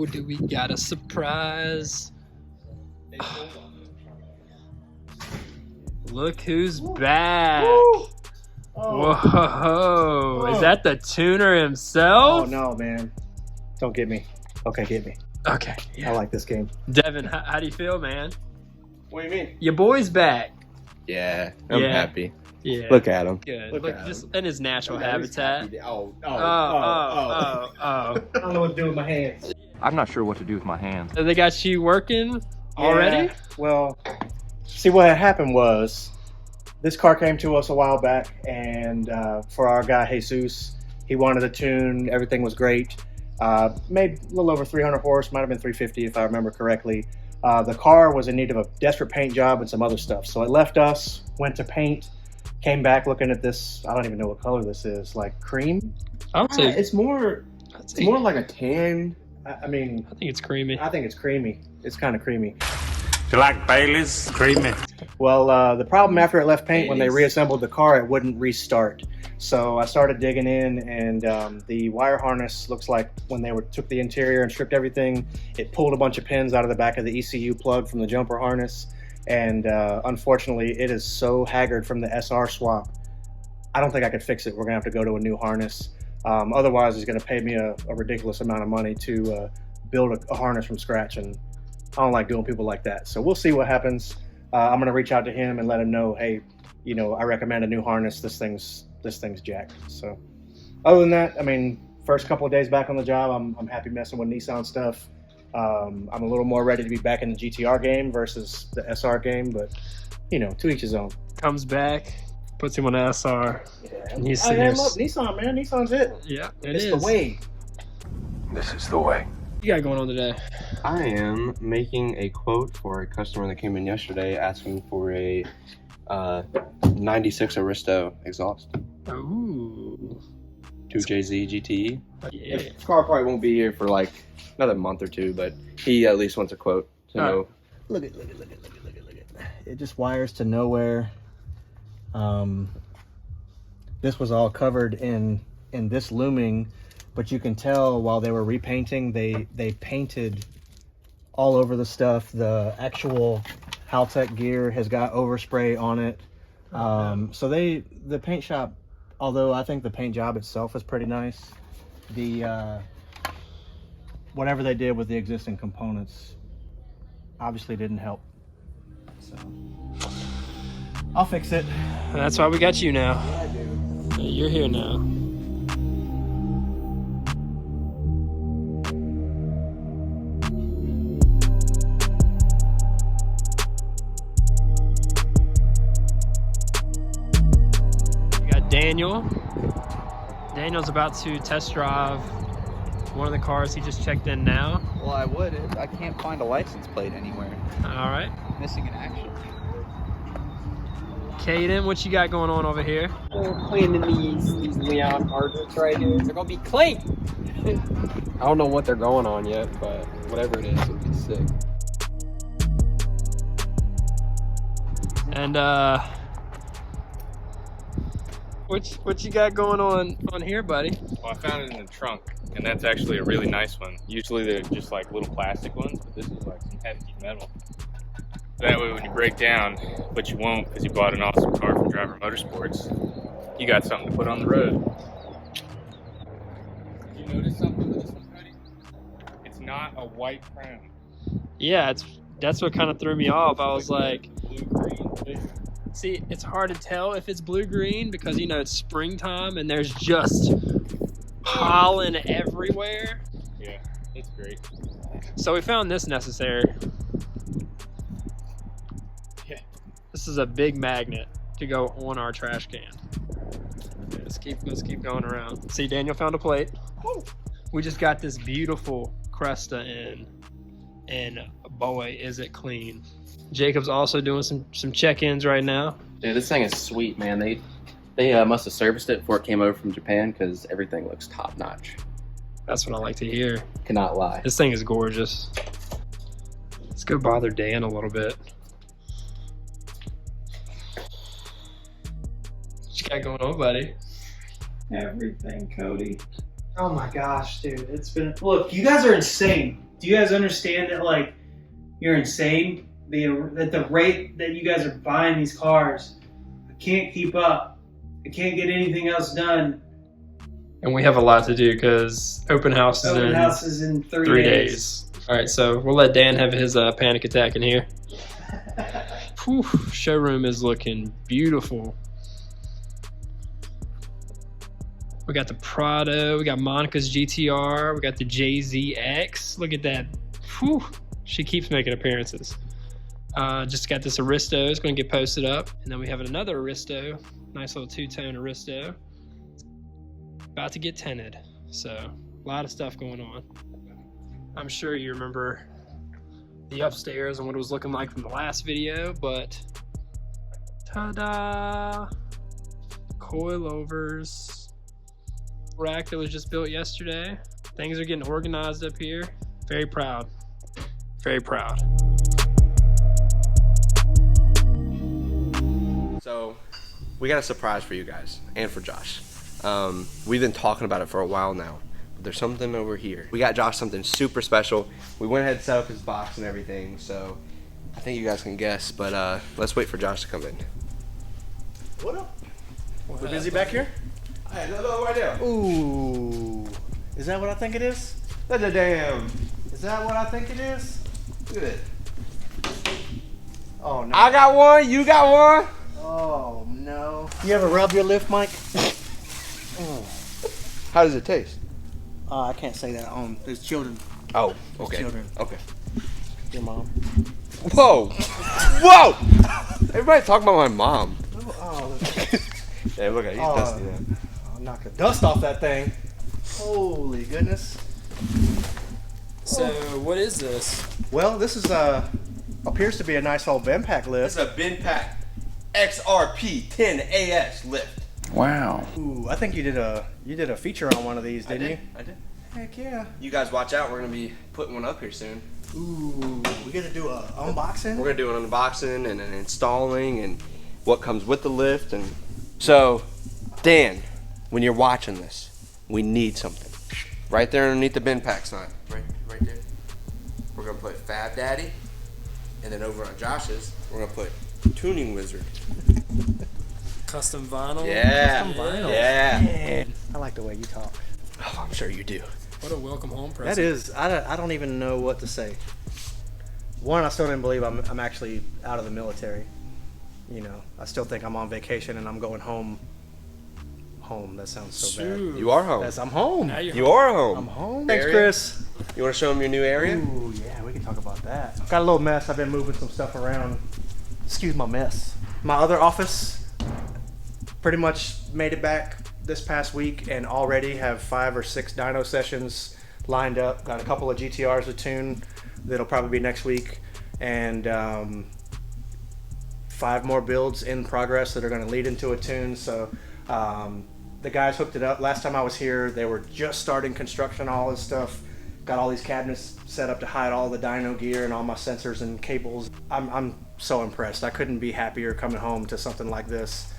do we got a surprise? Look who's back. Oh. Whoa. Is that the tuner himself? Oh, no, man. Don't get me. Okay, get me. Okay. Yeah. I like this game. Devin, how do you feel, man? What do you mean? Your boy's back. Yeah, I'm happy. Yeah. Look at him. Good. Look Look at just him. in his natural habitat. Oh. I don't know what to do with my hands. I'm not sure what to do with my hands. They got you working already? Yeah, well, see what had happened was this car came to us a while back, and for our guy Jesus, he wanted a tune. Everything was great. Made a little over 300 horse, might have been 350 if I remember correctly. The car was in need of a desperate paint job and some other stuff. So it left us, went to paint, came back looking at this. I don't even know what color this is, like cream? I would say It's more like a tan. I mean, I think it's creamy. I think it's creamy. It's kind of creamy. You like Bailey's? Creamy. Well, the problem after it left paint, when they reassembled the car, it wouldn't restart. So I started digging in, and the wire harness looks like when they took the interior and stripped everything, it pulled a bunch of pins out of the back of the ECU plug from the jumper harness. And unfortunately, it is so haggard from the SR swap. I don't think I could fix it. We're gonna have to go to a new harness. Otherwise, it's gonna pay me a ridiculous amount of money to build a harness from scratch, and I don't like doing people like that. So we'll see what happens. I'm gonna reach out to him and let him know, hey, you know, I recommend a new harness. This thing's jacked. So other than that, I mean, first couple of days back on the job, I'm happy messing with Nissan stuff. I'm a little more ready to be back in the GTR game versus the SR game, but you know, to each his own. Comes back, puts him on the SR. Yeah. And he's I love Nissan, man. Nissan's it. Yeah, It's the way. This is the way. What you got going on today? I am making a quote for a customer that came in yesterday asking for a 96 Aristo exhaust. Ooh. 2JZ GTE. Yeah. This car probably won't be here for like another month or two, but he at least wants a quote to know. Look at. It just wires to nowhere. This was all covered in this looming, but you can tell while they were repainting, they painted all over the stuff. The actual Haltech gear has got overspray on it. So the paint shop, although I think the paint job itself is pretty nice, the whatever they did with the existing components obviously didn't help. So I'll fix it. That's why we got you now. Yeah, I do. You're here now. We got Daniel. Daniel's about to test drive one of the cars he just checked in now. Well, I would. I can't find a license plate anywhere. All right. Missing in action. Caden, what you got going on over here? We're cleaning these Leon hardwoods right here. They're gonna be clean. I don't know what they're going on yet, but whatever it is, it'll be sick. And what you got going on here, buddy? Well, I found it in the trunk, and that's actually a really nice one. Usually they're just like little plastic ones, but this is like some hefty metal. That way when you break down, but you won't because you bought an awesome car from Driver Motorsports, you got something to put on the road. Did you notice something with this one, Cody? It's not a white crown. Yeah, that's what kind of threw me off. I was like, blue-green. see, it's hard to tell if it's blue-green because, you know, it's springtime and there's just pollen everywhere. Yeah, it's great. So we found this necessary. Yeah. This is a big magnet to go on our trash can. Let's keep going around. See, Daniel found a plate. We just got this beautiful Cresta in, and boy, is it clean. Jacob's also doing some check-ins right now. Dude, this thing is sweet, man. They must have serviced it before it came over from Japan because everything looks top notch. That's what I like to hear. Cannot lie. This thing is gorgeous. Let's go bother Dan a little bit. What you got going on, buddy? Everything, Cody. Oh my gosh, dude. It's been... Look, you guys are insane. Do you guys understand that, like, you're insane? That the rate that you guys are buying these cars, I can't keep up. I can't get anything else done. And we have a lot to do because open house is in 3 days. All right, so we'll let Dan have his panic attack in here. Whew, showroom is looking beautiful. We got the Prado, we got Monica's GTR, we got the JZX. Look at that. Whew, she keeps making appearances. Just got this Aristo, it's gonna get posted up. And then we have another Aristo, nice little two-tone Aristo. About to get tinted, so a lot of stuff going on. I'm sure you remember the upstairs and what it was looking like from the last video, but ta-da! Coilovers. Rack that was just built yesterday. Things are getting organized up here. Very proud. Very proud. So, we got a surprise for you guys and for Josh. We've been talking about it for a while now. But there's something over here. We got Josh something super special. We went ahead and set up his box and everything, so I think you guys can guess, but let's wait for Josh to come in. What up? We're busy back here? I had no idea. Ooh. Is that what I think it is? That's a damn. Is that what I think it is? Look at it. Oh, no. I got one, you got one. Oh, no. You ever rub your lift, Mike? How does it taste? I can't say that. There's children. Oh, okay. Children. Okay. Your mom. Whoa! Whoa! Everybody talking about my mom. Oh, Yeah, look at it. He's dusty now. I'll knock the dust off that thing. Holy goodness. So what is this? Well, this is appears to be a nice old Benpack lift. It's a Benpack XRP 10AS lift. Wow. Ooh, I think you did a feature on one of these, didn't you? I did. Heck yeah. You guys watch out. We're gonna be putting one up here soon. Ooh, we gotta do a unboxing. We're gonna do an unboxing and an installing and what comes with the lift. And so, Dan, when you're watching this, we need something. Right there underneath the Benpack sign. Right there. We're gonna put Fab Daddy, and then over on Josh's, we're gonna put Tuning Wizard. Custom vinyl? Yeah. Custom vinyl. Yeah. I like the way you talk. Oh, I'm sure you do. What a welcome home present. That is, I don't even know what to say. One, I still didn't believe I'm actually out of the military. You know, I still think I'm on vacation and I'm going home. Home, that sounds so bad. You are home. I'm home. Now you're You are home. I'm home. Thanks, Area? Chris. You want to show them your new area? Ooh, yeah, we can talk about that. Got a little mess. I've been moving some stuff around. Excuse my mess. My other office pretty much made it back this past week and already have 5 or 6 dyno sessions lined up. Got a couple of GTRs to tune that'll probably be next week, and 5 more builds in progress that are going to lead into a tune. So the guys hooked it up. Last time I was here, they were just starting construction, all this stuff. Got all these cabinets set up to hide all the dyno gear and all my sensors and cables. I'm so impressed. I couldn't be happier coming home to something like this.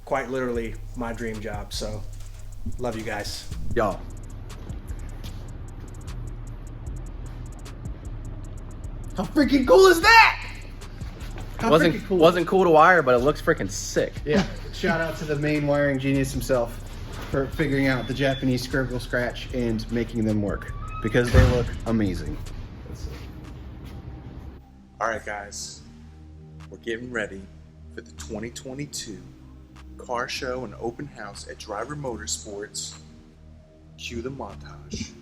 Quite literally my dream job. So love you guys. Y'all. How freaking cool is that? Wasn't cool to wire, but it looks freaking sick. Yeah. Shout out to the main wiring genius himself for figuring out the Japanese scribble scratch and making them work, because they look amazing. All right, guys, we're getting ready for the 2022 car show and open house at Driver Motorsports. Cue the montage.